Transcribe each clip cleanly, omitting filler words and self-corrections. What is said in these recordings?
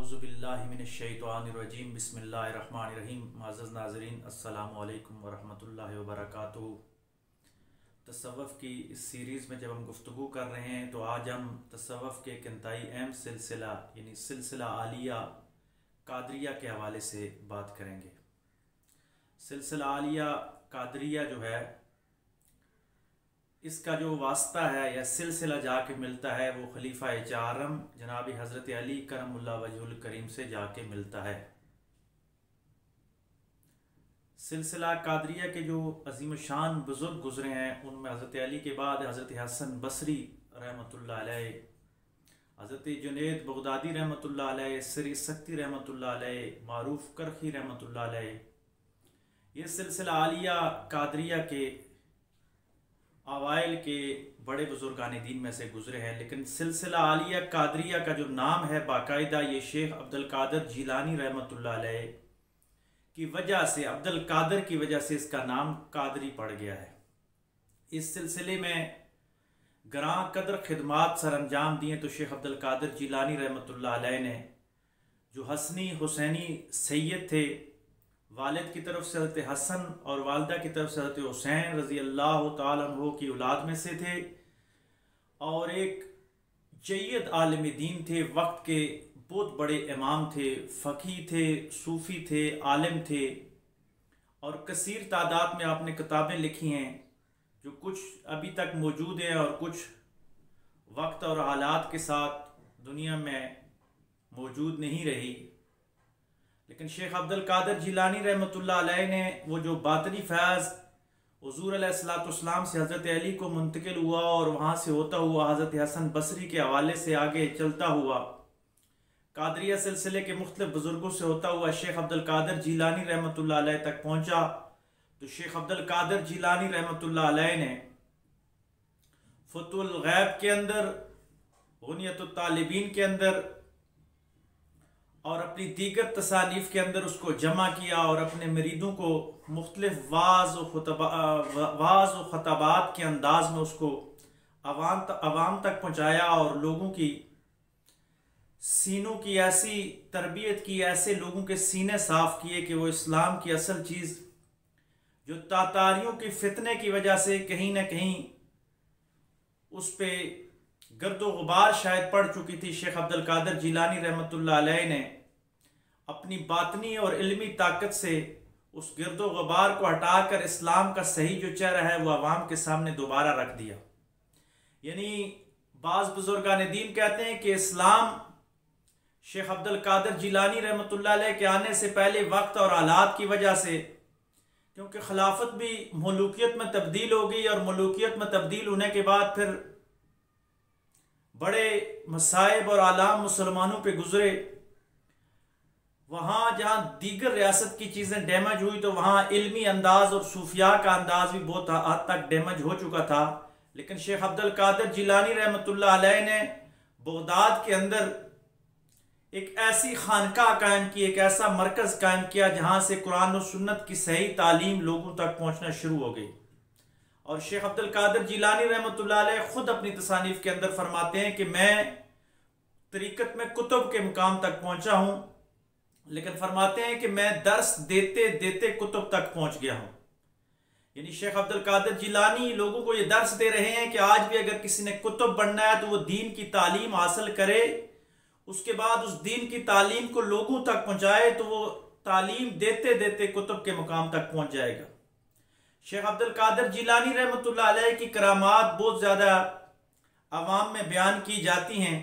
औज़ुबिल्लाहिमिनश्शैतानिर्रजीम बिस्मिल्लाहिर्रहमानिर्रहीम। मुअज़्ज़ज़ नाज़रीन, अस्सलामु अलैकुम वरहमतुल्लाहि वबरकातुहू। तसव्वुफ़ की इस सीरीज़ में जब हम गुफ्तगू कर रहे हैं तो आज हम तसव्वुफ़ के एक इंतहाई अहम सिलसिला यानी सिलसिला आलिया कादरिया के हवाले से बात करेंगे। सिलसिला आलिया कादरिया जो है, इसका जो वास्ता है या सिलसिला जाके मिलता है वो खलीफा चारम जनाब हज़रत अली करमुल्लाह वजहुल करीम से जाके मिलता है। सिलसिला कादरिया के जो अजीम शान बुज़ुर्ग गुजरे हैं उनमें हज़रत अली के बाद हज़रत हसन बसरी रहमतुल्लाह अलैह, हज़रत जुनैद बगदादी रहमतुल्लाह अलैह, सरी सक्ती रहमतुल्लाह अलैह, मारूफ करखी रहमतुल्लाह अलैह, ये सिलसिला आलिया कादरिया के अवाइल के बड़े बुजुर्गान दीन में से गुजरे हैं। लेकिन सिलसिला आलिया कादरिया का जो नाम है बाकायदा, ये शेख अब्दुल कादिर जिलानी रहमतुल्लाह अलैह की वजह से, अब्दुल कादिर की वजह से इसका नाम कादरी पड़ गया है। इस सिलसिले में ग्रां कदर खिदमात सर अंजाम दिए तो शेख अब्दुल कादिर जिलानी रहमतुल्लाह अलैह ने, जो हसनी हुसैनी सैयद थे, वालिद की तरफ से हज़रत हसन और वालदा की तरफ से हज़रत हुसैन रज़ी अल्लाह तआला अन्हु की औलाद में से थे और एक जय्यद आलिम दीन थे, वक्त के बहुत बड़े इमाम थे, फ़क़ीह थे, सूफ़ी थे, आलिम थे और कसीर तादाद में आपने किताबें लिखी हैं जो कुछ अभी तक मौजूद हैं और कुछ वक्त और हालात के साथ दुनिया में मौजूद नहीं रही। लेकिन शेख अब्दुल कादिर जिलानी रहमतुल्लाह अलैह ने वो जो बातनी फैज़ हुज़ूर अलैहिस्सलाम से हज़रत अली को मुंतकिल हुआ और वहाँ से होता हुआ हज़रत हसन बसरी के हवाले से आगे चलता हुआ कादरिया सिलसिले के मुख्तलिफ बुज़ुर्गों से होता हुआ शेख अब्दुल कादिर जिलानी रहमतुल्लाह अलैह तक पहुँचा। तो शेख अब्दुल कादिर जिलानी रहमतुल्लाह अलैह ने फतुल गैब के अंदर, गुनियतुत तालिबीन के अंदर और अपनी दीगर तसानीफ के अंदर उसको जमा किया और अपने मरीदों को मुख्तलिफ वाज़ व ख़ताबात के अंदाज में उसको अवाम तक पहुँचाया और लोगों की सीनों की ऐसी तरबियत की, ऐसे लोगों के सीने साफ़ किए कि वो इस्लाम की असल चीज़ जो तातारियों के फितने की वजह से कहीं ना कहीं उस पर गर्दो गुबार शायद पड़ चुकी थी, शेख अब्दुल कादिर जिलानी रहमतुल्लाह अलैह ने अपनी बातनी और इल्मी ताकत से उस गर्दो गुबार को हटाकर इस्लाम का सही जो चेहरा है वो अवाम के सामने दोबारा रख दिया। यानी बाज़ बुजुर्गान दीन कहते हैं कि इस्लाम शेख अब्दुल कादिर जिलानी रहमतुल्लाह अलैह के आने से पहले वक्त और हालात की वजह से, क्योंकि खिलाफत भी मलूकियत में तब्दील हो गई और मलूकियत में तब्दील होने के बाद फिर बड़े मसाइब और आलाम मुसलमानों पे गुजरे। वहाँ जहाँ दीगर रियासत की चीज़ें डैमेज हुई तो वहाँ इल्मी अंदाज और सूफिया का अंदाज भी बहुत हद तक डैमेज हो चुका था। लेकिन शेख अब्दुल कादिर जिलानी रहमतुल्लाह अलैह ने बगदाद के अंदर एक ऐसी खानका कायम की, एक ऐसा मरकज़ कायम किया जहाँ से कुरान और सुन्नत की सही तालीम लोगों तक पहुँचना शुरू हो गई। और शेख अब्दुल कादिर जिलानी रहमतुल्लाह अलैह खुद अपनी तसानीफ के अंदर फरमाते हैं कि मैं तरीक़त में कुतुब के मुकाम तक पहुँचा हूँ, लेकिन फरमाते हैं कि मैं दर्स देते देते कुतुब तक पहुँच गया हूँ। यानी शेख अब्दुल कादिर जिलानी लोगों को ये दर्स दे रहे हैं कि आज भी अगर किसी ने कुतुब बनना है तो वो दीन की तालीम हासिल करे, उसके बाद उस दीन की तालीम को लोगों तक पहुँचाए तो वो तालीम देते देते कुतुब के मुकाम तक पहुँच जाएगा। शेख अब्दुल कादिर जिलानी रहमतुल्लाह अलैह की करामात बहुत ज़्यादा अवाम में बयान की जाती हैं।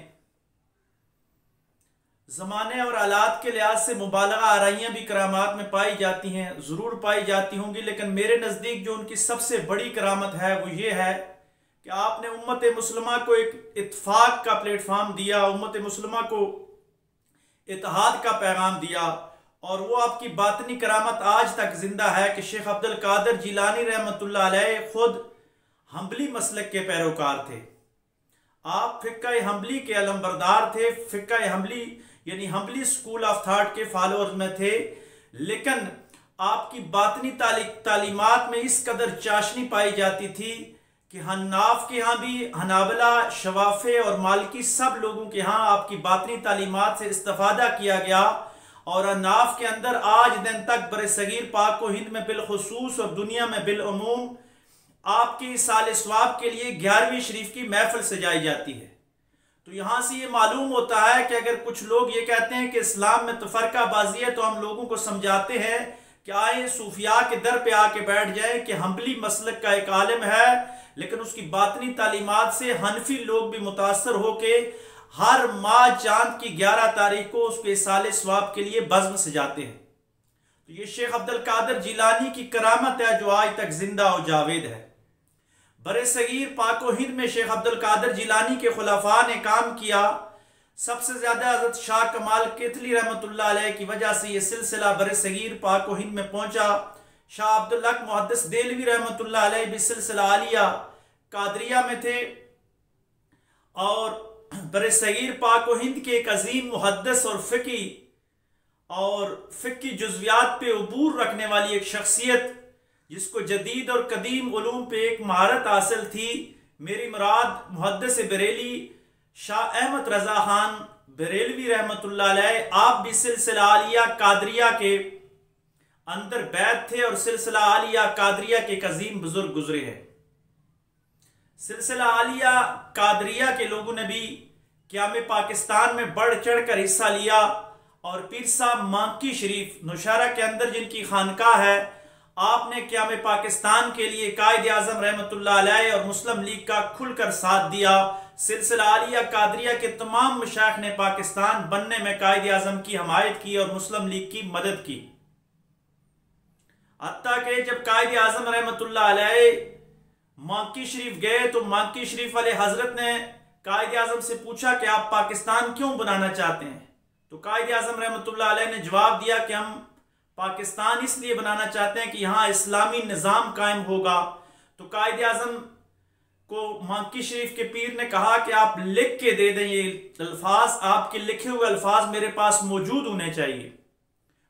ज़माने और हालात के लिहाज से मुबालगा आराइयाँ भी करामात में पाई जाती हैं, ज़रूर पाई जाती होंगी, लेकिन मेरे नज़दीक जो उनकी सबसे बड़ी करामत है वो ये है कि आपने उम्मत मुस्लिमा को एक इत्तेफाक का प्लेटफार्म दिया, उम्मत मुस्लिमा को इत्तेहाद का पैगाम दिया और वो आपकी बातनी करामत आज तक जिंदा है कि शेख अब्दुल कादिर जिलानी रहमतुल्लाह अलैह खुद हम्बली मसलक के पैरोकार थे। आप फ़िक़्ह हम्बली के अलमबरदार थे, फ़िक़्ह हम्बली यानी हम्बली स्कूल ऑफ थॉट के फॉलोअर्स में थे, लेकिन आपकी बातनी तालीमात में इस कदर चाशनी पाई जाती थी कि हन्नाफ के यहाँ भी, हनाबला, शवाफे और मालिकी सब लोगों के यहाँ आपकी बातनी तालीमात से इस्तेफादा किया गया। और हन्नाफ के अंदर आज दिन तक बरसगीर पाक व हिंद में बिलखुसूस और दुनिया में बिलअमूम आपकी साल स्वाब के लिए 11वीं शरीफ की महफिल सजाई जाती है। तो यहाँ से ये मालूम होता है कि अगर कुछ लोग ये कहते हैं कि इस्लाम में तफरकाबाजी है, तो हम लोगों को समझाते हैं कि आए सूफिया के दर पे आके बैठ जाए कि हम्बली मसलक का एक आलिम है, लेकिन उसकी बातनी तालीमात से हनफी लोग भी मुतासर होके हर माह चांद की 11 तारीख को उसके साल स्वाब के लिए बज़्म सजाते हैं। तो ये शेख अब्दुल कादिर जिलानी की करामत है जो आज तक जिंदा और जावेद है। बरसगीर पाक व हिंद में शेख अब्दुल कादिर जिलानी के खुलाफा ने काम किया। सबसे ज्यादा हज़रत शाह कमाल कितली रहमतुल्लाह अलैह की वजह से यह सिलसिला बरसगीर पाक व हिंद में पहुंचा। शाह अब्दुल हक मुहद्दिस देलवी रहमतुल्लाह अलैह भी सिलसिला आलिया कादरिया में थे और बरसगीर पाक व हिंद के एक अजीम मुहद्दिस और फ़िक़ी जुज़वियात पे उबूर रखने वाली एक शख्सियत, जिसको जदीद और कदीम उलूम पे एक महारत हासिल थी। मेरी मुराद मुहद्दिस बरेली शाह अहमद रज़ा खान बरेलवी रहमतुल्लाह अलैह, आप भी सिलसिला आलिया कादरिया के अंदर बैत थे और सिलसिला आलिया कादरिया के एक अजीम बुजुर्ग गुजरे हैं। सिलसिला आलिया कादरिया के लोगों ने भी क़याम पाकिस्तान में बढ़ चढ़ कर हिस्सा लिया और पीर साहब मांकी शरीफ नौशहरा के अंदर जिनकी खानकाह है, आपने क़याम पाकिस्तान के लिए कायद आज़म रहमतुल्लाह अलैह और मुस्लिम लीग का खुलकर साथ दिया। सिलसिला आलिया कादरिया के तमाम मशाइख ने पाकिस्तान बनने में कायद आज़म की हमायत की और मुस्लिम लीग की मदद की। हत्ता कि जब कायद आज़म रहमतुल्लाह अलैह मांकी शरीफ गए तो मांकी शरीफ वाले हजरत ने कायद आज़म से पूछा कि आप पाकिस्तान क्यों बनाना चाहते हैं। तो कायद आज़म रहमतुल्लाह अलैह ने जवाब दिया कि हम पाकिस्तान इसलिए बनाना चाहते हैं कि यहाँ इस्लामी निज़ाम कायम होगा। तो कायद आज़म को मांकी शरीफ के पीर ने कहा कि आप लिख के दे दें, ये अल्फाज, आपके लिखे हुए अल्फाज मेरे पास मौजूद होने चाहिए।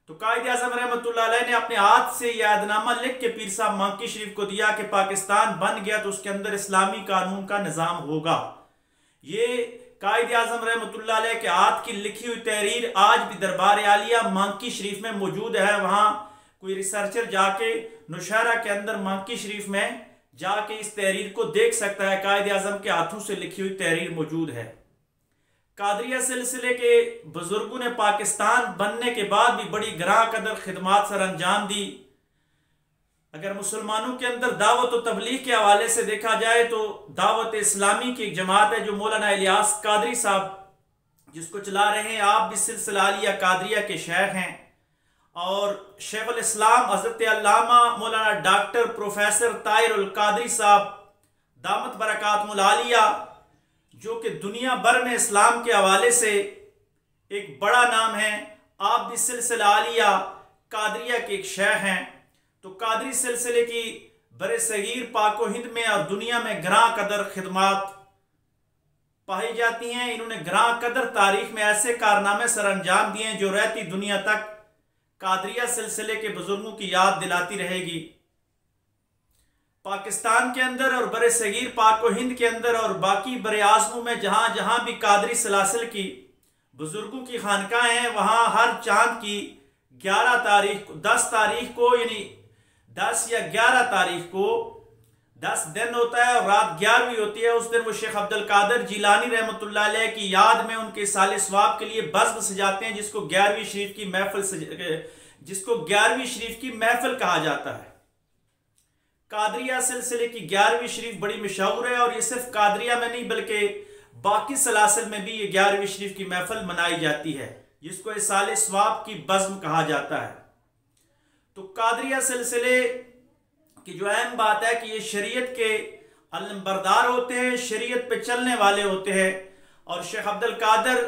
तो कायद आज़म रहमतुल्लाह अलैह ने अपने हाथ से यह यादनामा लिख के पीर साहब मांकी शरीफ को दिया कि पाकिस्तान बन गया तो उसके अंदर इस्लामी कानून का निज़ाम होगा। ये कायद आज़म रहमतुल्लाह अलैह के हाथ की लिखी हुई तहरीर आज भी दरबार आलिया मांकी शरीफ में मौजूद है। वहाँ कोई रिसर्चर जाके नौशहरा के अंदर मांकी शरीफ में जाके इस तहरीर को देख सकता है। कायद आज़म के हाथों से लिखी हुई तहरीर मौजूद है। कादरिया सिलसिले के बुजुर्गों ने पाकिस्तान बनने के बाद भी बड़ी ग्रां कदर खिदमात सर अंजाम दी। अगर मुसलमानों के अंदर दावत और तबलीग के हवाले से देखा जाए तो दावत इस्लामी की एक जमात है जो मौलाना इलियास कादरी साहब जिसको चला रहे हैं। आप भी सिलसिला आलिया कादरिया के शेख हैं और शेखुल इस्लाम हज़रत अल्लामा मौलाना डॉक्टर प्रोफेसर ताहिरुल कादरी साहब दामत बरकातुहुल आलिया, जो कि दुनिया भर में इस्लाम के हवाले से एक बड़ा नाम है, आप भी सिलसिला आलिया कादरिया के एक शेख हैं। तो कादरी सिलसिले की बरसगीर पाक व हिंद में और दुनिया में ग्रां कदर खिदमात पाई जाती हैं। इन्होंने ग्रां कदर तारीख में ऐसे कारनामे सर अंजाम दिए हैं जो रहती दुनिया तक कादरिया सिलसिले के बुजुर्गों की याद दिलाती रहेगी। पाकिस्तान के अंदर और बरसगीर पाक व हिंद के अंदर और बाकी बरे आज़मों में जहाँ जहाँ भी कादरी सलासिल की बुजुर्गों की खानकाहें हैं, वहाँ हर चांद की 11 तारीख को, 10 तारीख को, यानी 10 या 11 तारीख को 10 दिन होता है और रात 11वीं होती है। उस दिन वो शेख अब्दुल कादिर जिलानी रहमतुल्लाह अलैह की याद में उनके साल स्वाब के लिए बज़्म सजाते हैं, जिसको 11वीं शरीफ की महफिल कहा जाता है। कादरिया सिलसिले की 11वीं शरीफ बड़ी मशहूर है और ये सिर्फ कादरिया में नहीं बल्कि बाकी सलासिल में भी ये 11वीं शरीफ की महफिल मनाई जाती है, जिसको इस साल स्वाब की बज़्म कहा जाता है। तो कादरिया सिलसिले की जो अहम बात है कि ये शरीयत के अलमबरदार होते हैं, शरीयत पे चलने वाले होते हैं और शेख अब्दुल कादिर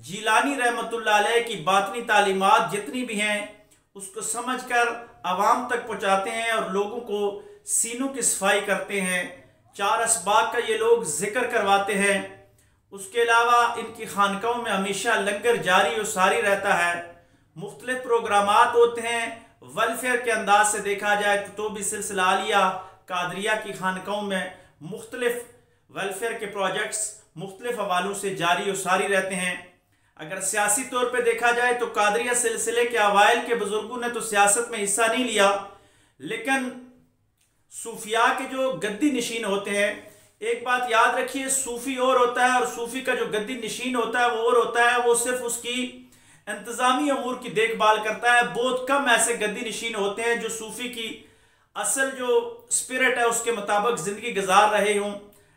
जिलानी रहमतुल्लाह अलैह की बातनी तालीमात जितनी भी हैं उसको समझकर आवाम तक पहुँचाते हैं और लोगों को सीनों की सफाई करते हैं। 4 असबाग का ये लोग जिक्र करवाते हैं। उसके अलावा इनकी खानकाओं में हमेशा लंगर जारी और सारी रहता है। मुख्तलिफ प्रोग्रामात होते हैं। वेलफेयर के अंदाज से देखा जाए तो भी सिलसिला आलिया कादरिया की खानकाओं में मुख्तलिफ वेलफेयर के प्रोजेक्ट्स मुख्तलिफ हवालों से जारी और सारी रहते हैं। अगर सियासी तौर पे देखा जाए तो कादरिया सिलसिले के अवाइल के बुजुर्गों ने तो सियासत में हिस्सा नहीं लिया, लेकिन सूफिया के जो गद्दी नशीन होते हैं, एक बात याद रखिए, सूफी और होता है और सूफी का जो गद्दी नशीन होता है वो और होता है। वो सिर्फ उसकी इंतजामी अमूर की देखभाल करता है। बहुत कम ऐसे गद्दी नशीन होते हैं जो सूफी की असल जो स्पिरिट है उसके मुताबिक जिंदगी गुजार रहे हों।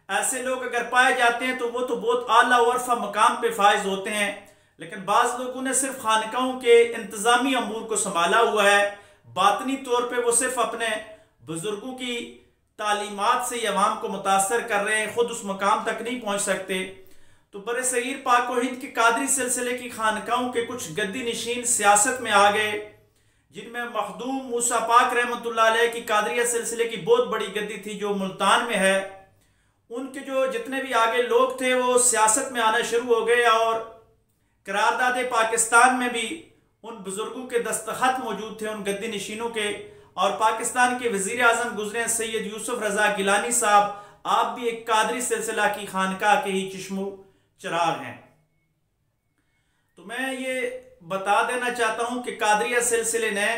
ऐसे लोग अगर पाए जाते हैं तो वो तो बहुत आला वरफा मकाम पे फायज होते हैं, लेकिन बाज लोगों ने सिर्फ खानकाहों के इंतजामी अमूर को संभाला हुआ है। बातनी तौर पे वो सिर्फ अपने बुजुर्गों की तालीमात से अवाम को मुतासर कर रहे हैं, खुद उस मकाम तक नहीं पहुंच सकते। तो बड़े सगीर पाक व हिंद के कादरी सिलसिले की खानकाहों के कुछ गद्दी नशीन सियासत में आ गए, जिनमें मखदूम मूसा पाक रहमतुल्लाह अलैह की कादरिया सिलसिले की बहुत बड़ी गद्दी थी जो मुल्तान में है। उनके जो जितने भी आगे लोग थे वो सियासत में आना शुरू हो गए और करारदाद पाकिस्तान में भी उन बुजुर्गों के दस्तखत मौजूद थे, उन गद्दी नशीनों के। और पाकिस्तान के वजीर आजम गुजरे सैयद यूसुफ रजा गिलानी साहब, आप भी एक कादरी सिलसिला की खानकाह के ही चिश्मो चराग हैं। तो मैं ये बता देना चाहता हूं कि कादरिया सिलसिले ने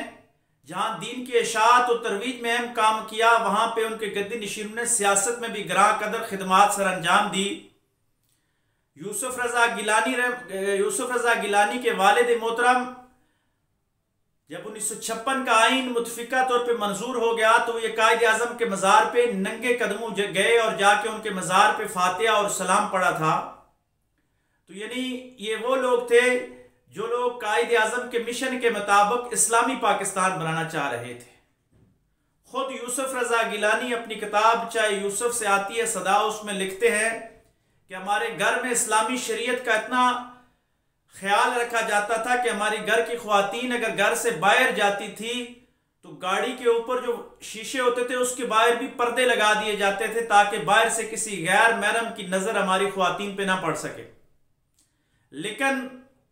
जहां दीन की इशाअत और तरवीज में अहम काम किया, वहां पे उनके गद्दी नशीनों ने सियासत में भी ग्रां कदर खिदमात सर अंजाम दी। यूसुफ रजा गिलानी के वालिद मोहतरम जब 1956 का आइन मुतफिका तौर पे मंजूर हो गया तो ये कायद आजम के मज़ार पे नंगे कदमों गए और जाके उनके मज़ार पे फातिहा और सलाम पढ़ा था। तो यानी ये वो लोग थे जो लोग कायद आजम के मिशन के मुताबिक इस्लामी पाकिस्तान बनाना चाह रहे थे। खुद यूसुफ रजा गिलानी अपनी किताब चाहे यूसुफ से आती है सदा, उसमें लिखते हैं कि हमारे घर में इस्लामी शरीयत का इतना ख्याल रखा जाता था कि हमारी घर की ख्वातीन अगर घर से बाहर जाती थी तो गाड़ी के ऊपर जो शीशे होते थे उसके बाहर भी पर्दे लगा दिए जाते थे ताकि बाहर से किसी गैर महरम की नजर हमारी ख्वातीन पे ना पड़ सके। लेकिन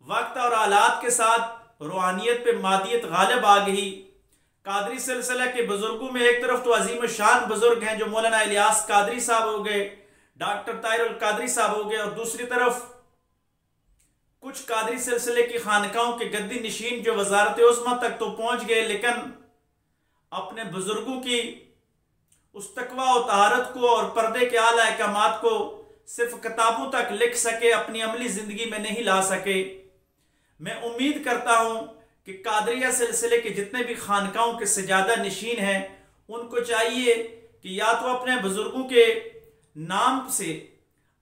वक्त और हालात के साथ रूहानियत पे मादियत गालिब आ गई। कादरी सिलसिला के बुजुर्गों में एक तरफ तो अजीम शान बुजुर्ग हैं जो मौलाना इलियास कादरी साहब हो गए, डॉक्टर ताहिरुल कादरी साहब हो गए, और दूसरी तरफ कुछ कादरी सिलसिले की खानकाहों के गद्दी नशीन जो वजारत उस्मा तक तो पहुंच गए, लेकिन अपने बुजुर्गों की उस तकवा और तहारत को और पर्दे के आला अहकामात को सिर्फ किताबों तक लिख सके, अपनी अमली जिंदगी में नहीं ला सके। मैं उम्मीद करता हूं कि कादरिया सिलसिले के जितने भी खानकाहों के सजादा नशीन हैं उनको चाहिए कि या तो अपने बुजुर्गों के नाम से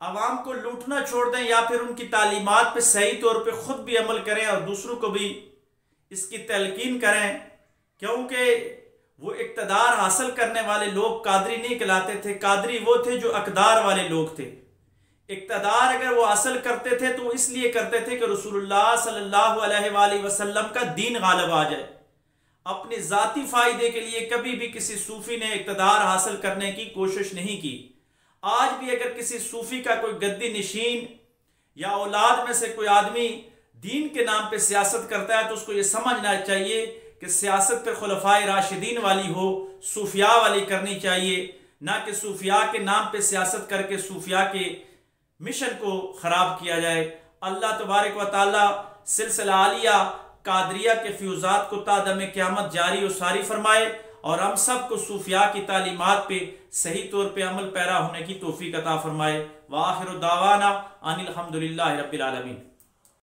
आवाम को लूटना छोड़ दें या फिर उनकी तालीमात पे सही तौर पे खुद भी अमल करें और दूसरों को भी इसकी तलकीन करें, क्योंकि वो इक़्तिदार हासिल करने वाले लोग कादरी नहीं कहलाते थे। कादरी वो थे जो अक़दार वाले लोग थे। इक़्तिदार अगर वो हासिल करते थे तो इसलिए करते थे कि रसूलुल्लाह सल्लल्लाहु अलैहि वसल्लम का दीन गालिब आ जाए। अपने ज़ाती फ़ायदे के लिए कभी भी किसी सूफ़ी ने इक़्तिदार हासिल करने की कोशिश नहीं की। आज भी अगर किसी सूफी का कोई गद्दी नशीन या औलाद में से कोई आदमी दीन के नाम पे सियासत करता है तो उसको ये समझना चाहिए कि सियासत पे खुलफाए राशिदीन वाली हो, सूफिया वाली करनी चाहिए, ना कि सूफिया के नाम पे सियासत करके सूफिया के मिशन को ख़राब किया जाए। अल्लाह तबारक व तआला सिलसिला आलिया कादरिया के फ्यूज़ात को तादम क़यामत जारी और सारी फरमाए और हम सब को सूफिया की तालीमात पे सही तौर पे अमल पैरा होने की तौफीक अता फरमाए। व आखिरु दावाना अनिल हम्दुलिल्लाहि रब्बिल आलमीन।